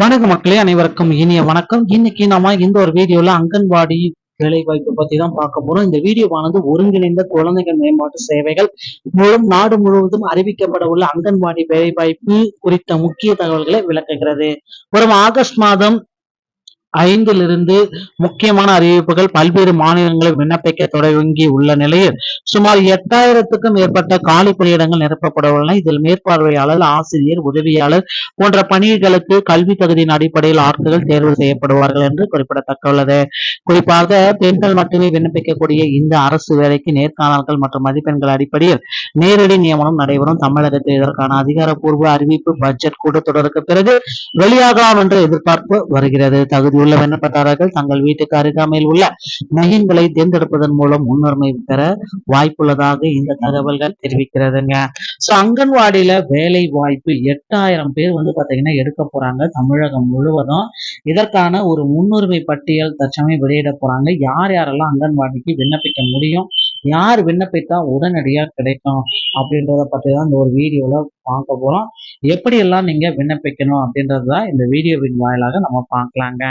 வணக்க மக்களே, அனைவருக்கும் இனிய வணக்கம். இன்னைக்கு நாம இந்த ஒரு வீடியோல அங்கன்வாடி வேலை வாய்ப்பு பத்தி தான் பார்க்க போறோம். இந்த வீடியோவானது ஒருங்கிணைந்த குழந்தைகள் மேம்பாட்டு சேவைகள் மூலம் நாடு முழுவதும் அறிவிக்கப்பட உள்ள அங்கன்வாடி வேலை வாய்ப்பு குறித்த முக்கிய தகவல்களை விளக்குகிறது. வரும் ஆகஸ்ட் மாதம் 5 முக்கியமான அறிவிப்புகள் பல்வேறு மாநிலங்களில் விண்ணப்பிக்க தொடங்கி உள்ள நிலையில் சுமார் 8000க்கும் மேற்பட்ட காலி பணியிடங்கள் நிரப்பப்பட உள்ளன. இதில் மேற்பார்வையாளர், ஆசிரியர், உதவியாளர் போன்ற பணிகளுக்கு கல்வி தகுதியின் அடிப்படையில் ஆட்கள் தேர்வு செய்யப்படுவார்கள் என்று குறிப்பிடத்தக்கள்ளது. குறிப்பாக பெண்கள் மட்டுமே விண்ணப்பிக்கக்கூடிய இந்த அரசு வேலைக்கு நேர்காணல்கள் மற்றும் மதிப்பெண்கள் அடிப்படையில் நேரடி நியமனம் நடைபெறும். தமிழகத்தில் இதற்கான அதிகாரப்பூர்வ அறிவிப்பு பட்ஜெட் கூட்டத்தொடருக்கு பிறகு வெளியாகலாம் என்று எதிர்பார்ப்பு வருகிறது. தகுதி உள்ள விண்ணப்பதாரர்கள் தங்கள் வீட்டுக்கு அருகாமையில் உள்ள மையங்களை தேர்ந்தெடுப்பதன் மூலம் முன்னுரிமை பெற வாய்ப்புள்ளதாக இந்த தகவல்கள் தெரிவிக்கிறதுங்க. சோ அங்கன்வாடியில வேலை வாய்ப்பு 8000 பேர் பாத்தீங்கன்னா எடுக்க போறாங்க தமிழகம் முழுவதும். இதற்கான ஒரு முன்னுரிமை பட்டியல் தற்சமயம் வெளியிட போறாங்க. யார் யாரெல்லாம் அங்கன்வாடிக்கு விண்ணப்பிக்க முடியும், யார் விண்ணப்பித்தா உடனடியா கிடைக்கும் அப்படின்றத பத்தி தான் இந்த ஒரு வீடியோல பார்க்க போறோம். எப்படி எல்லாம் நீங்க விண்ணப்பிக்கணும் அப்படின்றதுதான் இந்த வீடியோவின் வாயிலாக நம்ம பார்க்கலாங்க.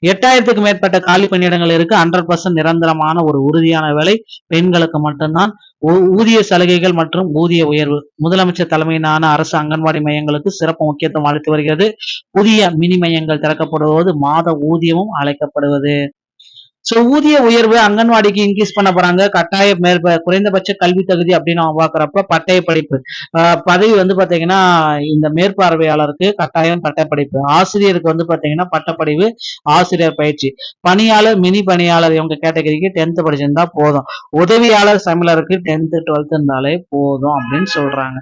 8000க்கும் மேற்பட்ட காலி பணியிடங்கள் இருக்கு. 100% நிரந்தரமான ஒரு உறுதியான வேலை பெண்களுக்கு மட்டும்தான். ஊதிய சலுகைகள் மற்றும் ஊதிய உயர்வு முதலமைச்சர் தலைமையிலான அரசு அங்கன்வாடி மையங்களுக்கு சிறப்பு முக்கியத்துவம் அளித்து வருகிறது. புதிய மினி மையங்கள் திறக்கப்படுவது மாத ஊதியமும் அழைக்கப்படுவது. சோ ஊதிய உயர்வு அங்கன்வாடிக்கு இன்க்ரீஸ் பண்ண போறாங்க. கட்டாய குறைந்தபட்ச கல்வி தகுதி அப்படின்னு அவங்க பாக்குறப்ப பட்டய படிப்பு பதவி பாத்தீங்கன்னா இந்த மேற்பார்வையாளருக்கு கட்டாயம் பட்டப்படிப்பு, ஆசிரியருக்கு பாத்தீங்கன்னா பட்டப்படிவு, ஆசிரியர் பயிற்சி, பணியாளர், மினி பணியாளர் இவங்க கேட்டகரிக்கு 10th படிச்சிருந்தா போதும். உதவியாளர் சமையலருக்கு 10th 12th இருந்தாலே போதும் அப்படின்னு சொல்றாங்க.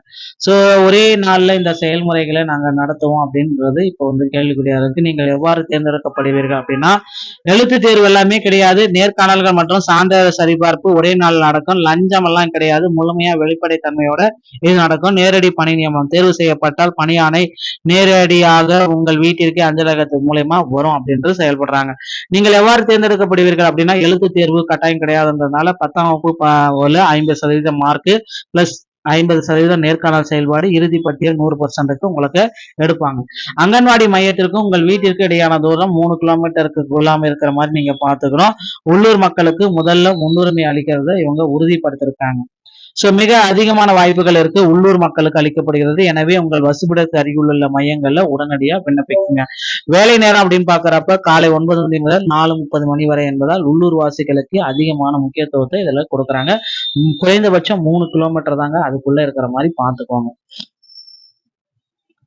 சோ ஒரே நாள்ல இந்த செயல்முறைகளை நாங்க நடத்துவோம் அப்படின்றது இப்போ கேள்விக்குறியா இருக்கு. நீங்கள் எவ்வாறு தேர்ந்தெடுக்கப்படுவீர்கள் அப்படின்னா, எழுத்து தேர்வு எல்லாமே கிடையாது. நேர்காணல்கள் மற்றும் சான்றிதழ் சரிபார்ப்பு ஒரே நாள் நடக்கும். லஞ்சம் எல்லாம் கிடையாது. முழுமையா வெளிப்படைத்தன்மையோட இது நடக்கும். நேரடி பணி நியமனம் தேர்வு செய்யப்பட்டால் பணியாணை நேரடியாக உங்கள் வீட்டிற்கு அஞ்சலகத்து மூலமா வரும் அப்படின்ட்டு செயல்படுறாங்க. நீங்கள் எவ்வாறு தேர்ந்தெடுக்கப்படுவீர்கள் அப்படின்னா, எழுத்து தேர்வு கட்டாயம் கிடையாதுன்றதுனால 10ஆம் வகுப்பு 50% மார்க் பிளஸ் 50% நேர்காணல் செயல்பாடு, இறுதி பட்டியல் 100%க்கு உங்களுக்கு எடுப்பாங்க. அங்கன்வாடி மையத்திற்கும் உங்கள் வீட்டிற்கு இடையான தூரம் 3 கிலோமீட்டருக்கு கொள்ளாம இருக்கிற மாதிரி நீங்க பாத்துக்கணும். உள்ளூர் மக்களுக்கு முதல்ல முன்னுரிமை அளிக்கிறத இவங்க உறுதிப்படுத்திருக்காங்க. சோ மிக அதிகமான வாய்ப்புகள் இருக்கு உள்ளூர் மக்களுக்கு அளிக்கப்படுகிறது. எனவே உங்கள் வசிப்பிடத்துக்கு அருகில் உள்ள மையங்கள்ல உடனடியா விண்ணப்பிக்குங்க. வேலை நேரம் அப்படின்னு பாக்குறப்ப காலை 9 மணி முதல் 4:30 மணி வரை என்பதால் உள்ளூர் வாசிகளுக்கு அதிகமான முக்கியத்துவத்தை இதுல கொடுக்குறாங்க. குறைந்தபட்சம் 3 கிலோமீட்டர் தாங்க அதுக்குள்ள இருக்கிற மாதிரி பாத்துக்கோங்க.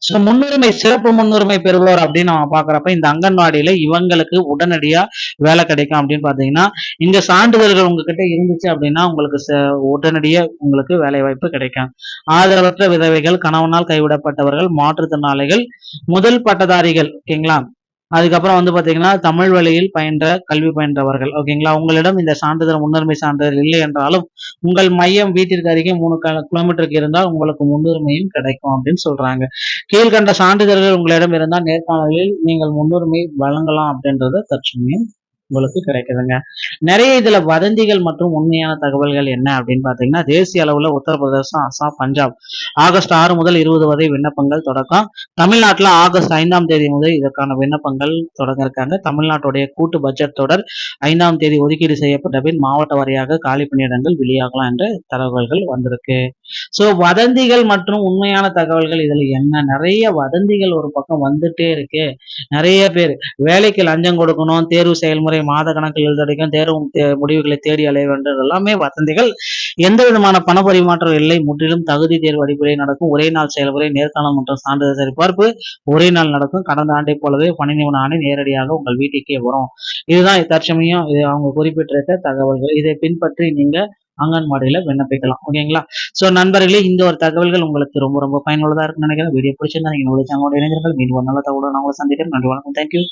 சோ முன்னுரிமை, சிறப்பு முன்னுரிமை பெறுவோர் அப்படின்னு நம்ம பாக்குறப்ப இந்த அங்கன்வாடியில இவங்களுக்கு உடனடியா வேலை கிடைக்கும் அப்படின்னு பாத்தீங்கன்னா, இந்த சான்றிதழ்கள் உங்ககிட்ட இருந்துச்சு அப்படின்னா உங்களுக்கு உடனடியா உங்களுக்கு வேலை வாய்ப்பு கிடைக்கும். ஆதரவற்ற விதவைகள், கணவனால் கைவிடப்பட்டவர்கள், மாற்றுத்திறனாளிகள், முதல் பட்டதாரிகள், ஓகேங்களா, அதுக்கப்புறம் பாத்தீங்கன்னா தமிழ் வழியில் கல்வி பயின்றவர்கள், ஓகேங்களா. உங்களிடம் இந்த சான்றிதழ், முன்னுரிமை சான்றிதழ் இல்லை என்றாலும் உங்கள் மையம் வீட்டிற்கு அருகே 3 கிலோமீட்டருக்கு இருந்தால் உங்களுக்கு முன்னுரிமையும் கிடைக்கும் அப்படின்னு சொல்றாங்க. கீழ்கண்ட சான்றிதழ்கள் உங்களிடம் இருந்தால் நேர்காணலில் நீங்கள் முன்னுரிமை வழங்கலாம் அப்படின்றது தற்சமயம் உங்களுக்கு கிடைக்குதுங்க. நிறைய இதுல வதந்திகள் மற்றும் உண்மையான தகவல்கள் என்ன அப்படின்னு பாத்தீங்கன்னா, தேசிய அளவுல உத்தரப்பிரதேசம், அசாம், பஞ்சாப் ஆகஸ்ட் 6 முதல் 20 வரை விண்ணப்பங்கள் தொடக்கம். தமிழ்நாட்டுல ஆகஸ்ட் 5ஆம் தேதி முதல் இதற்கான விண்ணப்பங்கள் தொடங்க இருக்காங்க. தமிழ்நாட்டுடைய கூட்டு பட்ஜெட் தொடர் 5ஆம் தேதி ஒதுக்கீடு செய்யப்பட்ட பின் மாவட்ட வாரியாக காலி பணியிடங்கள் வெளியாகலாம் என்ற தகவல்கள் வந்திருக்கு. சோ வதந்திகள் மற்றும் உண்மையான தகவல்கள் இதுல என்ன, நிறைய வதந்திகள் ஒரு பக்கம் வந்துட்டே இருக்கு. நிறைய பேர் வேலைக்கு லஞ்சம் கொடுக்கணும், தேர்வு செயல்முறை மாத கணக்கில் எழுதடிக்கும், தேர்வு முடிவுகளை தேடி அலைய வேண்டும், எல்லாமே வதந்திகள். எந்த விதமான பண பரிமாற்றம் இல்லை. முற்றிலும் தகுதி தேர்வு அடிப்படையில் நடக்கும். ஒரே நாள் செயல்முறை, நேர்காணல் மற்றும் சான்றிதழ் சரிபார்ப்பு ஒரே நாள் நடக்கும். கடந்த ஆண்டை போலவே பணி நியமன ஆணை நேரடியாக உங்கள் வீட்டுக்கே வரும். இதுதான் தற்சமயம் அவங்க குறிப்பிட்டிருக்க தகவல்கள். இதை பின்பற்றி நீங்க அங்கன்வாடியில விண்ணப்பிக்கலாம், ஓகேங்களா. சோ நண்பர்களே, இந்த ஒரு தகவல்கள் உங்களுக்கு ரொம்ப ரொம்ப பயனுள்ளதா இருக்குன்னு நினைக்கிறேன். வீடியோ பிடிச்சிருந்தா நீங்க சேனலோட இணைந்தீர்கள். மீண்டும் ஒரு நல்ல தகவலோட நான் உங்களை சந்திக்கிறேன். நன்றி, வணக்கம், தேங்க்யூ.